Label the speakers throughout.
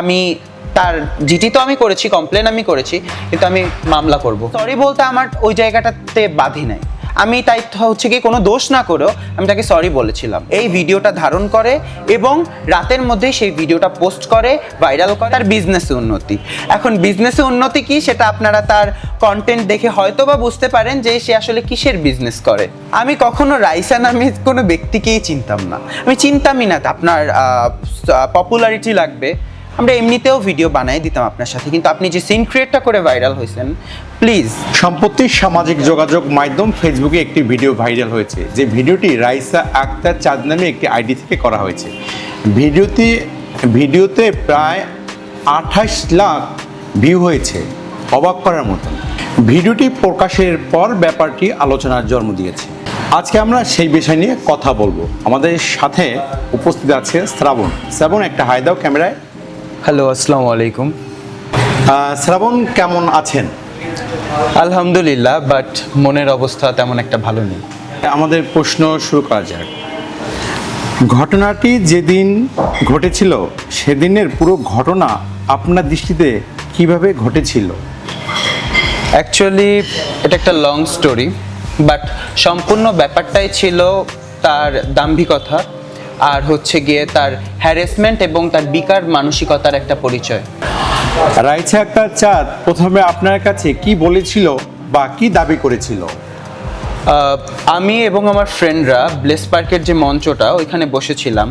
Speaker 1: আমি তার জিটি তো আমি করেছি, কমপ্লেন আমি করেছি, কিন্তু আমি মামলা করব। সরি বলতে আমার ওই জায়গাটাতে বাধি নাই। আমি তাই হচ্ছে কি কোনো দোষ না করেও আমি তাকে সরি বলেছিলাম। এই ভিডিওটা ধারণ করে এবং রাতের মধ্যেই সেই ভিডিওটা পোস্ট করে, ভাইরাল করে। তার বিজনেসে উন্নতি। এখন বিজনেসে উন্নতি কি সেটা আপনারা তার কন্টেন্ট দেখে হয়তো বা বুঝতে পারেন যে সে আসলে কিসের বিজনেস করে। আমি কখনো রাইসা নামে কোনো ব্যক্তিকেই চিনতাম না, আমি চিনতামই না। আপনার পপুলারিটি লাগবে, আমরা এমনিতেও ভিডিও বানাই দিতাম আপনার সাথে, কিন্তু আপনি যে সিন ক্রিয়েটটা করে ভাইরাল হয়েছেন, প্লিজ।
Speaker 2: সম্প্রতি সামাজিক যোগাযোগ মাধ্যম ফেসবুকে একটি ভিডিও ভাইরাল হয়েছে, যে ভিডিওটি রাইসা আক্তার চাঁদ নামে একটি আইডি থেকে করা হয়েছে। ভিডিওতে প্রায় 28 লাখ ভিউ হয়েছে, অবাক করার মতন। ভিডিওটি প্রকাশের পর ব্যাপারটি আলোচনার জন্ম দিয়েছে। আজকে আমরা সেই বিষয় নিয়ে কথা বলবো। আমাদের সাথে উপস্থিত আছে শ্রাবণ। একটা হাই দাও ক্যামেরায়।
Speaker 1: হ্যালো, আসসালামু আলাইকুম।
Speaker 2: শ্রাবণ, কেমন আছেন?
Speaker 1: আলহামদুলিল্লাহ, বাট মনের অবস্থা তেমন একটা ভালো নেই।
Speaker 2: আমাদের প্রশ্ন শুরু করা যাক। ঘটনাটি যেদিন ঘটেছিল সেদিনের পুরো ঘটনা আপনার দৃষ্টিতে কিভাবে ঘটেছিল?
Speaker 1: অ্যাকচুয়ালি এটা একটা লং স্টোরি, বাট সম্পূর্ণ ব্যাপারটাই ছিল তার দাম্ভিকতা আর হচ্ছে গিয়ে তার হ্যারাসমেন্ট এবং তার বিকার মানসিকতার একটা পরিচয়।
Speaker 2: রাইসা আক্তার চাঁদ প্রথমে আপনার কাছে কি বলেছিল বা কি দাবি করেছিল?
Speaker 1: আমি এবং আমার ফ্রেন্ডরা ব্লেস পার্কের যে মঞ্চটা ওইখানে বসেছিলাম,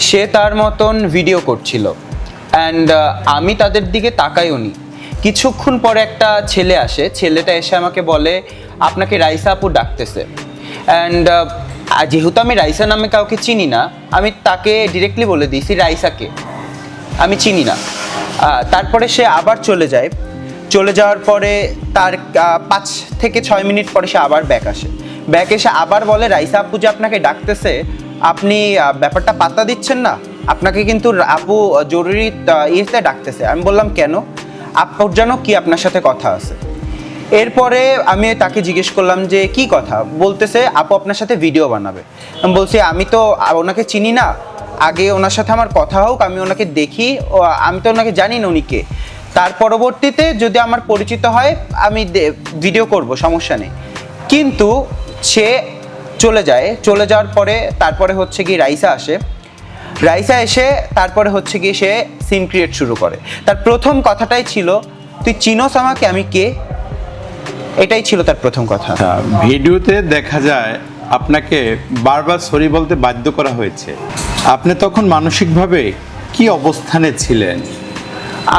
Speaker 1: সে তার মতন ভিডিও করছিল অ্যান্ড আমি তাদের দিকে তাকাইও নি। কিছুক্ষণ পরে একটা ছেলে আসে, ছেলেটা এসে আমাকে বলে আপনাকে রাইসা আপু ডাকতেছে। অ্যান্ড যেহেতু আমি রাইসা নামে কাউকে চিনি না, আমি তাকে ডিরেক্টলি বলে দিয়েছি রাইসাকে আমি চিনি না। তারপরে সে আবার চলে যাওয়ার পরে তার 5 থেকে 6 মিনিট পরে সে আবার ব্যাক এসে আবার বলে রাইসা আপু যে আপনাকে ডাকতেছে, আপনি ব্যাপারটা পাত্তা দিচ্ছেন না, আপনাকে কিন্তু আপু জরুরি ইয়েতে ডাকতেছে। আমি বললাম কেন? আপুর জানো কি আপনার সাথে কথা আছে। এরপরে আমি তাকে জিজ্ঞেস করলাম যে কি কথা, বলতেছে আপু আপনার সাথে ভিডিও বানাবে। আমি বলছি আমি তো ওনাকে চিনি না, আগে ওনার সাথে আমার কথা হোক, আমি ওনাকে দেখি, আমি তো ওনাকে জানি না উনি কে। তার পরবর্তীতে যদি আমার পরিচিত হয় আমি ভিডিও করব, সমস্যা নেই। কিন্তু সে চলে যাওয়ার পরে তারপরে হচ্ছে কি রাইসা এসে তারপরে হচ্ছে কি সে সিন ক্রিয়েট শুরু করে। তার প্রথম কথাটাই ছিল তুই চিনোস আমাকে, আমি কে, এটাই ছিল তার প্রথম কথা।
Speaker 2: ভিডিওতে দেখা যায় আপনাকে বারবার সরি বলতে বাধ্য করা হয়েছে। আপনি তখন মানসিকভাবে কি অবস্থানে ছিলেন?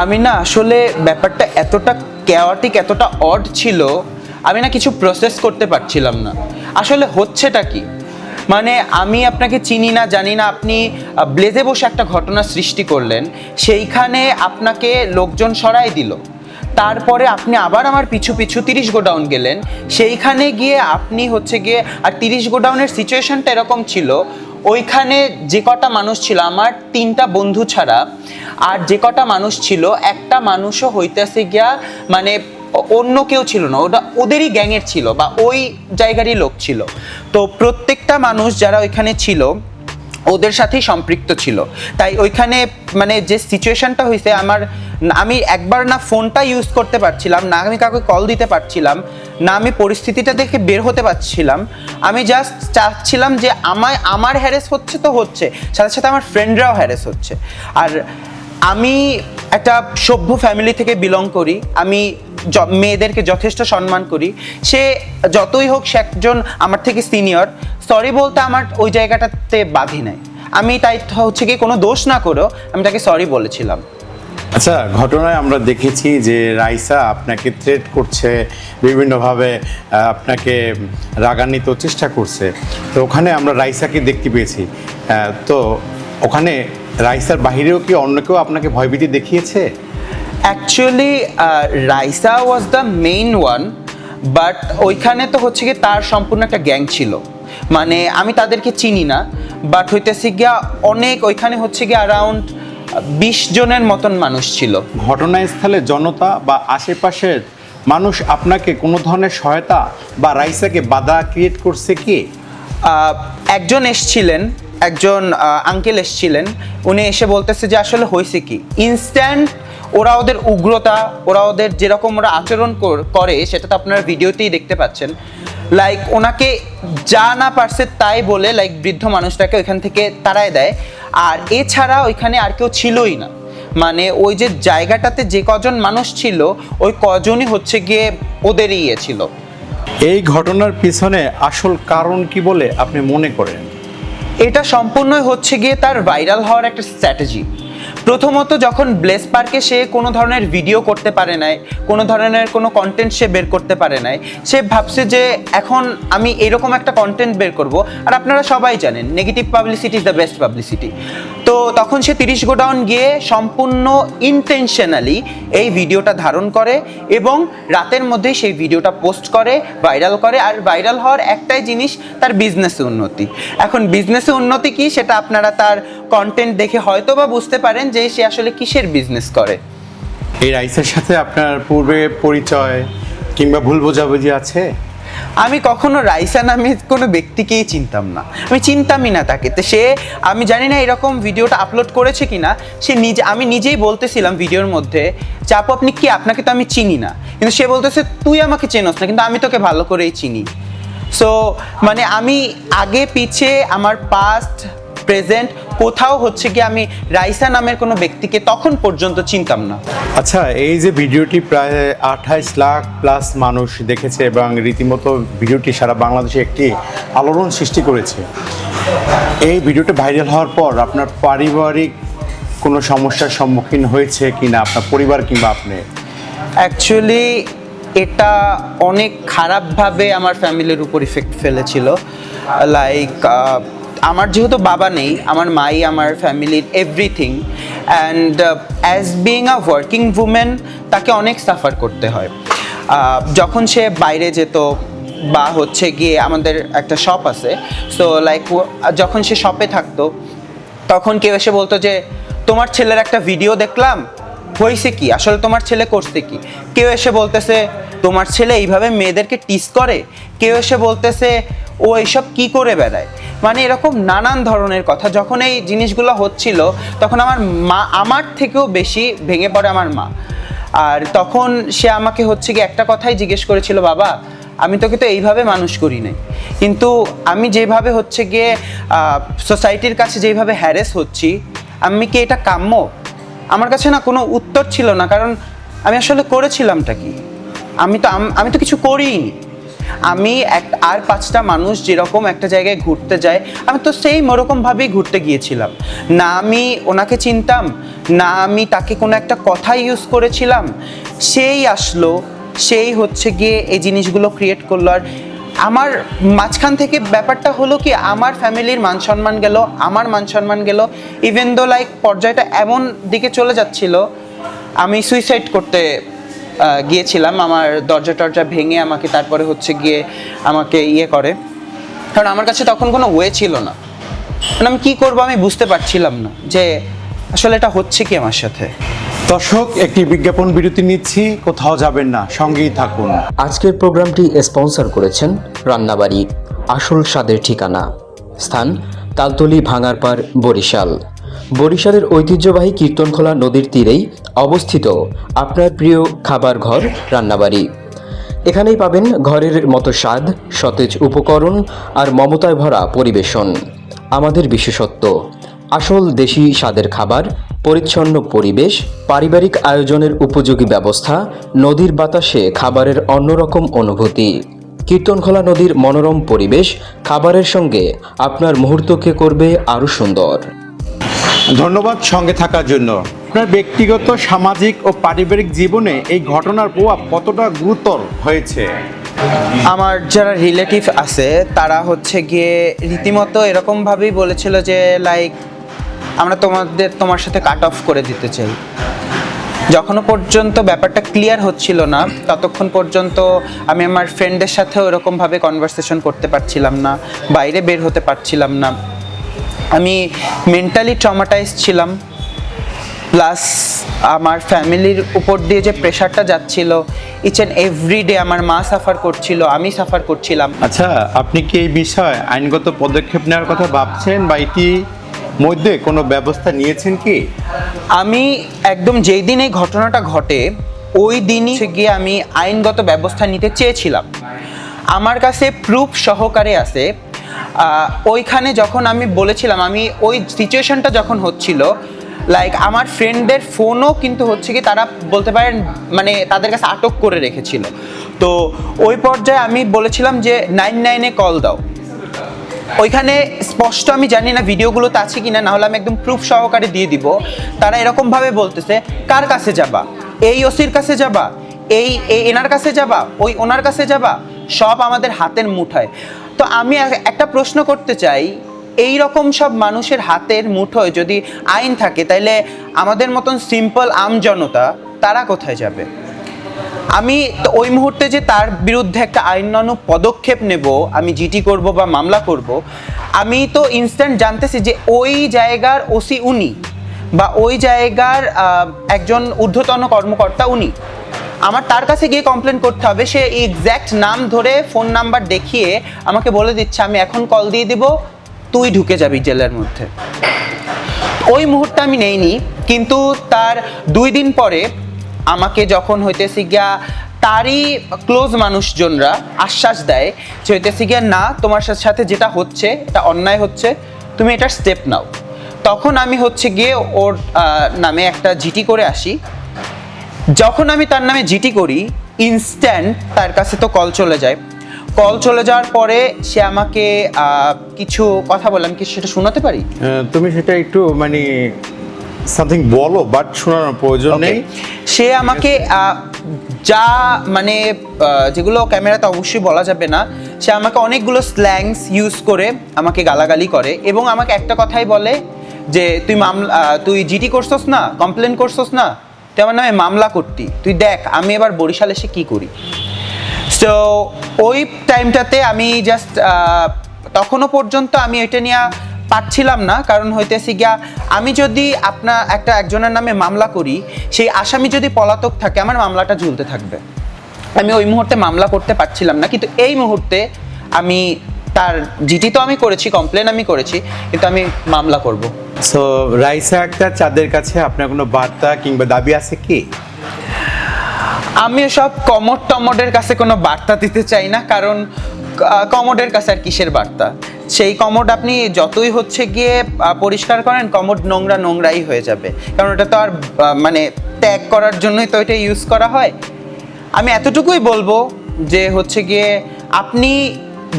Speaker 1: আমি না আসলে ব্যাপারটা এতটা ক্যাওটিক, এতটা অড ছিল, আমি না কিছু প্রসেস করতে পারছিলাম না। আসলে হচ্ছেটা কি, মানে আমি আপনাকে চিনি না, জানি না, আপনি ব্লেজে বসে একটা ঘটনা সৃষ্টি করলেন, সেইখানে আপনাকে লোকজন সরাই দিল। তারপরে আপনি আবার আমার পিছু 30 গোডাউন গেলেন, সেইখানে গিয়ে আপনি হচ্ছে গিয়ে, আর 30 গোডাউনের সিচুয়েশনটা এরকম ছিল, ওইখানে যে কটা মানুষ ছিল আমার 3টা বন্ধু ছাড়া, আর যে কটা মানুষ ছিল একটা মানুষও হইতেছে গিয়া মানে অন্য কেউ ছিল না, ওটা ওদেরই গ্যাংয়ের ছিল বা ওই জায়গারই লোক ছিল। তো প্রত্যেকটা মানুষ যারা ওইখানে ছিল ওদের সাথেই সম্পৃক্ত ছিল। তাই ওইখানে মানে যে সিচুয়েশনটা হয়েছে, আমি একবার না ফোনটা ইউজ করতে পারছিলাম না, আমি কাউকে কল দিতে পারছিলাম না, আমি পরিস্থিতিটা দেখে বের হতে পারছিলাম। আমি জাস্ট চাচ্ছিলাম যে আমার হ্যারেস হচ্ছে তো হচ্ছে, সাথে সাথে আমার ফ্রেন্ডরাও হ্যারেস হচ্ছে। আর আমি একটা সভ্য ফ্যামিলি থেকে বিলং করি, আমি মেয়েদেরকে যথেষ্ট সম্মান করি। সে যতই হোক সে একজন আমার থেকে সিনিয়র, সরি বলতে আমার ওই জায়গাটাতে বাধি নাই। আমি তাই হচ্ছে কি কোনো দোষ না করেও আমি তাকে সরি বলেছিলাম।
Speaker 2: আচ্ছা, ঘটনায় আমরা দেখেছি যে রাইসা আপনাকে থ্রেট করছে, বিভিন্নভাবে আপনাকে রাগান্বিত চেষ্টা করছে। তো ওখানে আমরা রাইসাকে দেখতে পেয়েছি। তো ওখানে রাইসার বাহিরেও কি অন্য কেউ আপনাকে ভয়ভীতি দেখিয়েছে?
Speaker 1: Actually Raisa was the main one, but ওইখানে তো হচ্ছে কি তার সম্পূর্ণ একটা গ্যাং ছিল, মানে আমি তাদেরকে চিনি না, বাট হইতেছে গিয়া অনেক, ওইখানে হচ্ছে গিয়া অ্যারাউন্ড 20 জনের মতন মানুষ ছিল।
Speaker 2: ঘটনাস্থলে জনতা বা আশেপাশের মানুষ আপনাকে কোনো ধরনের সহায়তা বা রাইসাকে বাধা ক্রিয়েট করছে কি?
Speaker 1: একজন এসছিলেন, একজন আঙ্কেল এসেছিলেন, উনি এসে বলতেছে যে আসলে হয়েছে কি, ইনস্ট্যান্ট ওরা ওদের উগ্রতা, ওরা ওদের যেরকম ওরা আচরণ করে সেটা তো আপনারা ভিডিওতেই দেখতে পাচ্ছেন। লাইক ওনাকে যা না পারছে তাই বলে লাইক বৃদ্ধ মানুষটাকে ওইখান থেকে তাড়ায় দেয়। আর এছাড়া ওইখানে আর কেউ ছিলই না, মানে ওই যে জায়গাটাতে যে কজন মানুষ ছিল ওই কজনই হচ্ছে গিয়ে ওদেরই ইয়ে ছিল।
Speaker 2: এই ঘটনার পিছনে আসল কারণ কি বলে আপনি মনে করেন?
Speaker 1: এটা সম্পূর্ণই হচ্ছে গিয়ে তার ভাইরাল হওয়ার একটা স্ট্র্যাটেজি। প্রথমত যখন ব্লেস পার্কে সে কোনো ধরনের ভিডিও করতে পারে নাই, কোনো ধরনের কোনো কন্টেন্ট সে বের করতে পারে নাই, সে ভাবছে যে এখন আমি এরকম একটা কন্টেন্ট বের করব। আর আপনারা সবাই জানেন negative publicity is the best publicity. তো তখন সে 30 গোডাউন গিয়ে সম্পূর্ণ ইনটেনশনালি এই ভিডিওটা ধারণ করে এবং রাতের মধ্যেই সেই ভিডিওটা পোস্ট করে, ভাইরাল করে। আর ভাইরাল হওয়ার একটাই জিনিস, তার বিজনেসে উন্নতি। এখন বিজনেসে উন্নতি কি সেটা আপনারা তার কন্টেন্ট দেখে হয়তো বা বুঝতে পারেন যে সে আসলে কিসের বিজনেস করে।
Speaker 2: এই রাইসার সাথে আপনার পূর্বে পরিচয় কিংবা ভুল বোঝাবুঝি আছে?
Speaker 1: আমি কখনো রাইসা নামে কোনো ব্যক্তিকেই চিনতাম না, আমি চিনতামই না তাকে। তো সে, আমি জানি না এরকম ভিডিওটা আপলোড করেছে কিনা, সে নিজে, আমি নিজেই বলতেছিলাম ভিডিওর মধ্যে যে আপু আপনি কি, আপনাকে তো আমি চিনি না। কিন্তু সে বলতেছে তুই আমাকে চেনস না, কিন্তু আমি তোকে ভালো করেই চিনি। সো মানে আমি আগে পিছে আমার পাস্ট প্রেজেন্ট কোথাও হচ্ছে কি আমি রাইসা নামের কোনো ব্যক্তিকে তখন পর্যন্ত চিনতাম না।
Speaker 2: আচ্ছা, এই যে ভিডিওটি প্রায় 28 লাখ প্লাস মানুষ দেখেছে এবং রীতিমতো ভিডিওটি সারা বাংলাদেশে একটি আলোড়ন সৃষ্টি করেছে, এই ভিডিওটি ভাইরাল হওয়ার পর আপনার পারিবারিক কোনো সমস্যার সম্মুখীন হয়েছে কিনা আপনার পরিবার কিংবা আপনি?
Speaker 1: অ্যাকচুয়ালি এটা অনেক খারাপভাবে আমার ফ্যামিলির উপর ইফেক্ট ফেলেছিল। লাইক আমার যেহেতু বাবা নেই, আমার মাই আমার ফ্যামিলির everything, and as being a working women তাকে অনেক সাফার করতে হয়। যখন সে বাইরে যেত বা হচ্ছে গিয়ে আমাদের একটা শপ আছে, সো লাইক যখন সে শপে থাকতো তখন কেউ এসে বলতো যে তোমার ছেলের একটা ভিডিও দেখলাম, হয়েছে কি, আসলে তোমার ছেলে করছে কি। কেউ এসে বলতেছে তোমার ছেলে এইভাবে মেয়েদেরকে টিস করে, কেউ এসে বলতেছে ও এইসব কি করে বেড়ায়। মানে এরকম নানান ধরনের কথা। যখন এই জিনিসগুলো হচ্ছিল তখন আমার থেকেও বেশি ভেঙে পড়ে আমার মা। আর তখন সে আমাকে হচ্ছে কি একটা কথাই জিজ্ঞেস করেছিল, বাবা আমি তোকে তো এইভাবে মানুষ করি নাই, কিন্তু আমি যেভাবে হচ্ছে গিয়ে সোসাইটির কাছে যেভাবে হ্যারেস হচ্ছি, আমি কি এটা কাম্য? আমার কাছে না কোনো উত্তর ছিল না, কারণ আমি আসলে করেছিলামটা কি? আমি তো কিছু করিনি। আমি আর 5টা মানুষ যেরকম একটা জায়গায় ঘুরতে যায়, আমি তো সেই ওরকমভাবেই ঘুরতে গিয়েছিলাম। না আমি ওনাকে চিনতাম, না আমি তাকে কোনো একটা কথা ইউজ করেছিলাম। সেই আসলো, সেই হচ্ছে গিয়ে এই জিনিসগুলো ক্রিয়েট করলো। আর আমার মাঝখান থেকে ব্যাপারটা হলো কি, আমার ফ্যামিলির মান সম্মান গেল, আমার মান সম্মান গেল। ইভেন দো লাইক পর্যায়টা এমন দিকে চলে যাচ্ছিল, আমি সুইসাইড করতে গিয়েছিলাম। আমার দরজা টরজা ভেঙে আমাকে তারপরে হচ্ছে গিয়ে আমাকে ইয়ে করে, কারণ আমার কাছে তখন কোনো ওয়ে ছিল না। মানে আমি কী করবো আমি বুঝতে পারছিলাম না যে আসলে এটা হচ্ছে কি আমার সাথে।
Speaker 2: দর্শক, একটি বিজ্ঞাপন বিরতি নিচ্ছি, কোথাও যাবেন না, সঙ্গেই থাকুন।
Speaker 3: আজকের প্রোগ্রামটি স্পন্সর করেছেন রান্নাবাড়ি, আসল স্বাদের ঠিকানা, স্থান তালতলি ভাঙারপাড়, বরিশাল। বরিশালের ঐতিহ্যবাহী কীর্তনখোলা নদীর তীরেই অবস্থিত আপনার প্রিয় খাবার ঘর রান্নাবাড়ি। এখানেই পাবেন ঘরের মতো স্বাদ, সতেজ উপকরণ আর মমতায় ভরা পরিবেশন। আমাদের বিশেষত্ব আসল দেশি স্বাদের খাবার, পরিচ্ছন্ন পরিবেশ, পারিবারিক আয়োজনের উপযোগী ব্যবস্থা, নদীর বাতাসে খাবারের অন্যরকম অনুভূতি। কীর্তনখোলা নদীর মনোরম পরিবেশ খাবারের সঙ্গে আপনার মুহূর্তকে করবে আরও সুন্দর।
Speaker 2: ধন্যবাদ সঙ্গে থাকার জন্য। আপনার ব্যক্তিগত, সামাজিক ও পারিবারিক জীবনে এই ঘটনার প্রভাব কতটা গুরুতর হয়েছে?
Speaker 1: আমার যারা রিলেটিভ আছে তারা হচ্ছে গিয়ে রীতিমতো এরকমভাবেই বলেছিল যে লাইক আমরা তোমার সাথে কাট অফ করে দিতে চাই। যখনও পর্যন্ত ব্যাপারটা ক্লিয়ার হচ্ছিল না ততক্ষণ পর্যন্ত আমি আমার ফ্রেন্ডের সাথেও এরকমভাবে কনভারসেশন করতে পারছিলাম না, বাইরে বের হতে পারছিলাম না। আমি মেন্টালি ট্রমাটাইজ ছিলাম। প্লাস আমার ফ্যামিলির উপর দিয়ে যে প্রেশারটা যাচ্ছিল, ইচ অ্যান্ড এভরি ডে আমার মা সাফার করছিল, আমি সাফার করছিলাম।
Speaker 2: আচ্ছা, আপনি কি এই বিষয়ে আইনগত পদক্ষেপ নেওয়ার কথা ভাবছেন বা মধ্যে কোনো ব্যবস্থা নিয়েছেন কি?
Speaker 1: আমি একদম যেই দিন এই ঘটনাটা ঘটে ওই দিনই গিয়ে আমি আইনগত ব্যবস্থা নিতে চেয়েছিলাম। আমার কাছে প্রুফ সহকারে আছে। ওইখানে যখন আমি বলেছিলাম, আমি ওই সিচুয়েশনটা যখন হচ্ছিল, লাইক আমার ফ্রেন্ডদের ফোনও কিন্তু হচ্ছে কি তারা বলতে পারেন মানে তাদের কাছে আটক করে রেখেছিল। তো ওই পর্যায়ে আমি বলেছিলাম যে 99-এ কল দাও। ওইখানে স্পষ্ট আমি জানি না ভিডিওগুলোতে আছে কিনা, না হলে আমি একদম প্রুফ সহকারে দিয়ে দিব। তারা এরকমভাবে বলতেছে, কার কাছে যাবা, এই ওসির কাছে যাবা, এই এনার কাছে যাবা, ওই ওনার কাছে যাবা, সব আমাদের হাতের মুঠায়। তো আমি একটা প্রশ্ন করতে চাই, এই রকম সব মানুষের হাতের মুঠোয় যদি আইন থাকে, তাইলে আমাদের মতন সিম্পল আমজনতা তারা কোথায় যাবে? আমি তো ওই মুহূর্তে যে তার বিরুদ্ধে একটা আইনানুগ পদক্ষেপ নেব, আমি জিটি করব বা মামলা করব, আমি তো ইনস্ট্যান্ট জানতেছি যে ওই জায়গার ওসি উনি বা ওই জায়গার একজন ঊর্ধ্বতন কর্মকর্তা উনি। আমার তার কাছে গিয়ে কমপ্লেন করতে হবে। সে এক্স্যাক্ট নাম ধরে ফোন নাম্বার দেখিয়ে আমাকে বলে দিচ্ছে আমি এখন কল দিয়ে দিব, তুই ঢুকে যাবি জেলের মধ্যে। ওই মুহূর্তে আমি নেইনি, কিন্তু তার 2 দিন পরে আমাকে যখন হইতেছি গিয়া তারই ক্লোজ মানুষজনরা আশ্বাস দেয় যে হইতেছি গিয়া না, তোমার সাথে যেটা হচ্ছে এটা অন্যায় হচ্ছে, তুমি এটার স্টেপ নাও। তখন আমি হচ্ছে গিয়ে ওর নামে একটা জিটি করে আসি। যখন আমি তার নামে জিটি করি, ইনস্ট্যান্ট তার কাছে তো কল চলে যায়। কল চলে যাওয়ার পরে সে আমাকে কিছু কথা বললাম, কি সেটা শোনাতে পারি?
Speaker 2: তুমি সেটা একটু মানে সামথিং বলো, বাট শোনানোর প্রয়োজন নেই।
Speaker 1: সে আমাকে যা মানে যেগুলো ক্যামেরাতে অবশ্যই বলা যাবে না, সে আমাকে অনেকগুলো স্ল্যাংস ইউজ করে আমাকে গালাগালি করে এবং আমাকে একটা কথাই বলে যে তুই জিটি করছস না, কমপ্লেন করছস না, তুই আমার নামে মামলা করতি, তুই দেখ আমি এবার বরিশাল এসে কী করি। সো ওই টাইমটাতে আমি জাস্ট তখনও পর্যন্ত আমি এটা নিয়ে পারছিলাম না, কারণ হইতেছি গিয়া আমি যদি একজনের নামে মামলা করি, সেই আসামি যদি পলাতক থাকে আমার মামলাটা ঝুলতে থাকবে। আমি ওই মুহূর্তে মামলা করতে পারছিলাম না, কিন্তু এই মুহূর্তে আমি তার জিটি তো আমি করেছি, কমপ্লেন আমি করেছি, কিন্তু আমি মামলা করব।
Speaker 2: সো রাইসা আক্তার চাঁদের কাছে আপনার কোনো বার্তা কিংবা দাবি আছে কি?
Speaker 1: আমি সব কমোডের কাছে কোনো বার্তা দিতে চাই না, কারণ কমোডের কাছে আর কিসের বার্তা? সেই কমোড আপনি যতই হচ্ছে গিয়ে পরিষ্কার করেন, কমোড নোংরাই হয়ে যাবে, কারণ ওটা তো আর মানে ত্যাগ করার জন্যই তো এটা ইউজ করা হয়। আমি এতটুকুই বলবো যে হচ্ছে গিয়ে আপনি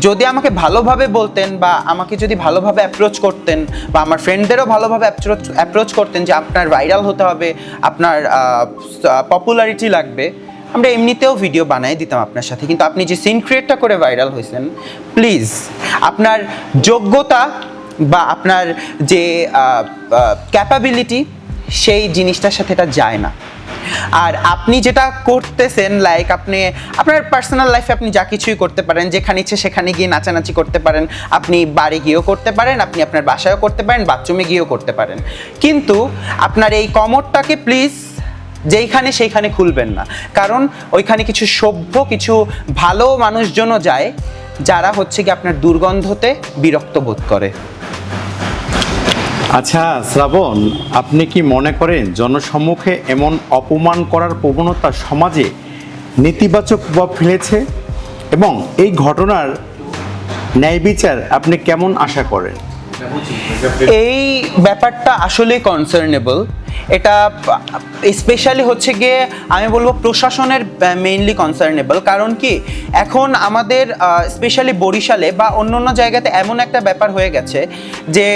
Speaker 1: যদি আমাকে ভালোভাবে বলতেন বা আমাকে যদি ভালোভাবে অ্যাপ্রোচ করতেন বা আমার ফ্রেন্ডদেরও ভালোভাবে অ্যাপ্রোচ করতেন যে আপনার ভাইরাল হতে হবে, আপনার পপুলারিটি লাগবে, আমরা এমনিতেও ভিডিও বানাই দিতাম আপনার সাথে। কিন্তু আপনি যে সিন ক্রিয়েটটা করে ভাইরাল হয়েছেন, প্লিজ আপনার যোগ্যতা বা আপনার যে ক্যাপাবিলিটি সেই জিনিসটার সাথে এটা যায় না। আর আপনি যেটা করতেছেন, লাইক আপনার পার্সোনাল লাইফে আপনি যা কিছুই করতে পারেন, যেখানে ইচ্ছে সেখানে গিয়ে নাচানাচি করতে পারেন, আপনি বাড়ি গিয়েও করতে পারেন, আপনি আপনার বাসায়ও করতে পারেন, বাথরুমে গিয়েও করতে পারেন, কিন্তু আপনার এই কমোডটাকে প্লিজ যেইখানে সেইখানে খুলবেন না, কারণ ওইখানে কিছু সভ্য কিছু ভালো মানুষজনও যায় যারা হচ্ছে কি আপনার দুর্গন্ধতে বিরক্ত বোধ করে।
Speaker 2: আচ্ছা শ্রাবণ, আপনি কি মনে করেন জনসম্মুখে এমন অপমান করার প্রবণতা সমাজে নেতিবাচক প্রভাব ফেলেছে এবং এই ঘটনার ন্যায় বিচার আপনি কেমন আশা করেন?
Speaker 1: এই ব্যাপারটা আসলে কনসার্নেবল। এটা স্পেশালি হচ্ছে গিয়ে আমি বলবো প্রশাসনের মেইনলি কনসার্নেবল, কারণ কি এখন আমাদের স্পেশালি বরিশালে বা অন্য জায়গাতে এমন একটা ব্যাপার হয়ে গেছে যে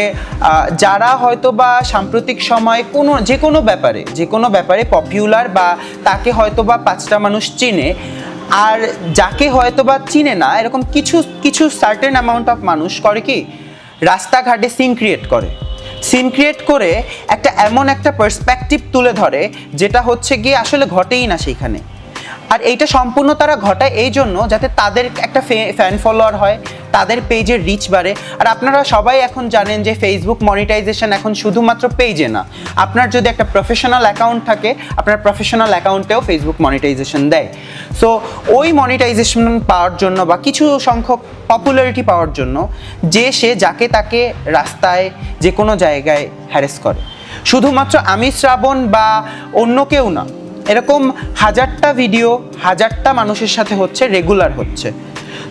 Speaker 1: যারা হয়তো বা সাম্প্রতিক সময় যে কোনো ব্যাপারে পপুলার বা তাকে হয়তো বা 5টা মানুষ চিনে, আর যাকে হয়তো বা চিনে না, এরকম কিছু সার্টেন অ্যামাউন্ট অফ মানুষ করে কি রাস্তাঘাটে সিন ক্রিয়েট করে এমন একটা পার্সপেক্টিভ তুলে ধরে যেটা হচ্ছে গিয়ে আসলে ঘটেই না সেইখানে। আর এইটা সম্পূর্ণ তারা ঘটায় এই জন্য যাতে তাদের একটা ফ্যান ফলোয়ার হয়, তাদের পেজের রিচ বাড়ে। আর আপনারা সবাই এখন জানেন যে ফেসবুক মনিটাইজেশন এখন শুধুমাত্র পেজে না, আপনার যদি একটা প্রফেশনাল অ্যাকাউন্ট থাকে, আপনার প্রফেশনাল অ্যাকাউন্টেও ফেসবুক মনিটাইজেশন দেয়। সো ওই মনিটাইজেশন পাওয়ার জন্য বা কিছু সংখ্যক পপুলারিটি পাওয়ার জন্য সে যাকে তাকে রাস্তায় যে কোনো জায়গায় হ্যারেস করে। শুধুমাত্র আমি, শ্রাবণ বা অন্য কেউ না, এরকম হাজারটা ভিডিও হাজারটা মানুষের সাথে হচ্ছে, রেগুলার হচ্ছে।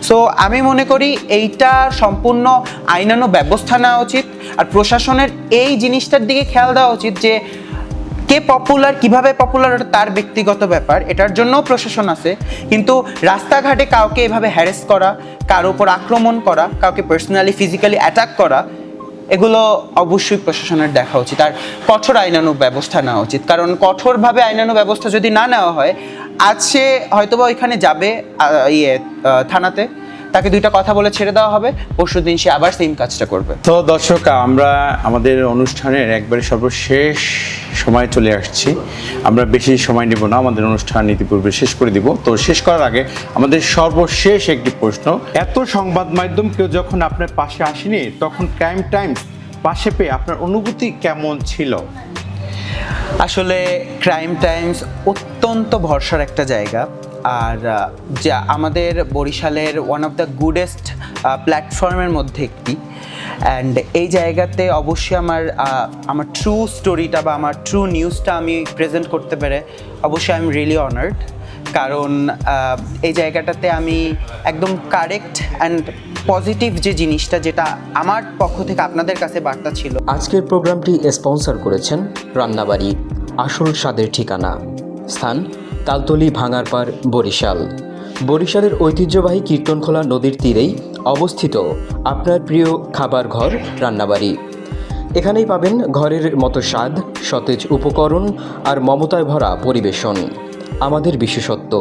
Speaker 1: সো আমি মনে করি এইটা সম্পূর্ণ আইনানুগ ব্যবস্থা নেওয়া উচিত। আর প্রশাসনের এই জিনিসটার দিকে খেয়াল দেওয়া উচিত যে কে পপুলার, কিভাবে পপুলার, ওটা তার ব্যক্তিগত ব্যাপার, এটার জন্যও প্রশাসন আছে। কিন্তু রাস্তাঘাটে কাউকে এভাবে হ্যারেস করা, কারোর উপর আক্রমণ করা, কাউকে পার্সোনালি ফিজিক্যালি অ্যাটাক করা, এগুলো অবশ্যই প্রশাসনের দেখা উচিত। আর কঠোর আইনানুগ ব্যবস্থা নেওয়া উচিত, কারণ কঠোরভাবে আইনানুগ ব্যবস্থা যদি না নেওয়া হয়, আজ সে হয়তোবা ওইখানে যাবে থানাতে, তাকে দুইটা কথা বলে ছেড়ে দেওয়া হবে, পরশু দিন সে আবার সেম কাজটা করবে।
Speaker 2: তো দর্শক, আমরা আমাদের অনুষ্ঠানের একবারে সর্বশেষ সময় চলে আসছি। আমরা বেশি সময় নেব না, আমাদের অনুষ্ঠান ইতিপূর্বে শেষ করে দিব। তো শেষ করার আগে আমাদের সর্বশেষ একটি প্রশ্ন, এত সংবাদ মাধ্যম কেউ যখন আপনার পাশে আসেনি, তখন ক্রাইম টাইমস পাশে পেয়ে আপনার অনুভূতি কেমন ছিল?
Speaker 1: আসলে ক্রাইম টাইমস অত্যন্ত ভরসার একটা জায়গা, আর যা আমাদের বরিশালের ওয়ান অফ দ্য গুডেস্ট প্ল্যাটফর্মের মধ্যে একটি। অ্যান্ড এই জায়গাতে অবশ্যই আমার ট্রু স্টোরিটা বা আমার ট্রু নিউজটা আমি প্রেজেন্ট করতে পেরে অবশ্যই আই এম রিয়েলি অনার্ড। কারণ এই জায়গাটাতে আমি একদম কারেক্ট অ্যান্ড পজিটিভ যে জিনিসটা, যেটা আমার পক্ষ থেকে আপনাদের কাছে বার্তা ছিল।
Speaker 3: আজকের প্রোগ্রামটি স্পন্সর করেছেন রান্নাবাড়ি আসল স্বাদের ঠিকানা, স্থান তালতলি ভাঙারপাড়, বরিশাল। বরিশালের ঐতিহ্যবাহী কীর্তনখোলা নদীর তীরেই অবস্থিত আপনার প্রিয় খাবার ঘর রান্নাবাড়ি। এখানেই পাবেন ঘরের মতো স্বাদ, সতেজ উপকরণ আর মমতায় ভরা পরিবেশন। আমাদের বিশেষত্ব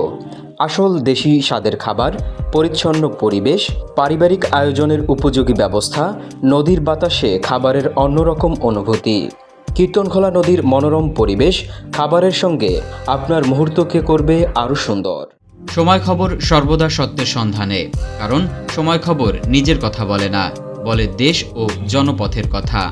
Speaker 3: আসল দেশি স্বাদের খাবার, পরিচ্ছন্ন পরিবেশ, পারিবারিক আয়োজনের উপযোগী ব্যবস্থা, নদীর বাতাসে খাবারের অন্যরকম অনুভূতি। কীর্তনখোলা নদীর মনোরম পরিবেশ খাবারের সঙ্গে আপনার মুহূর্তকে করবে আরও সুন্দর।
Speaker 4: সময় খবর সর্বদা সত্যের সন্ধানে, কারণ সময় খবর নিজের কথা বলে না, বলে দেশ ও জনপথের কথা।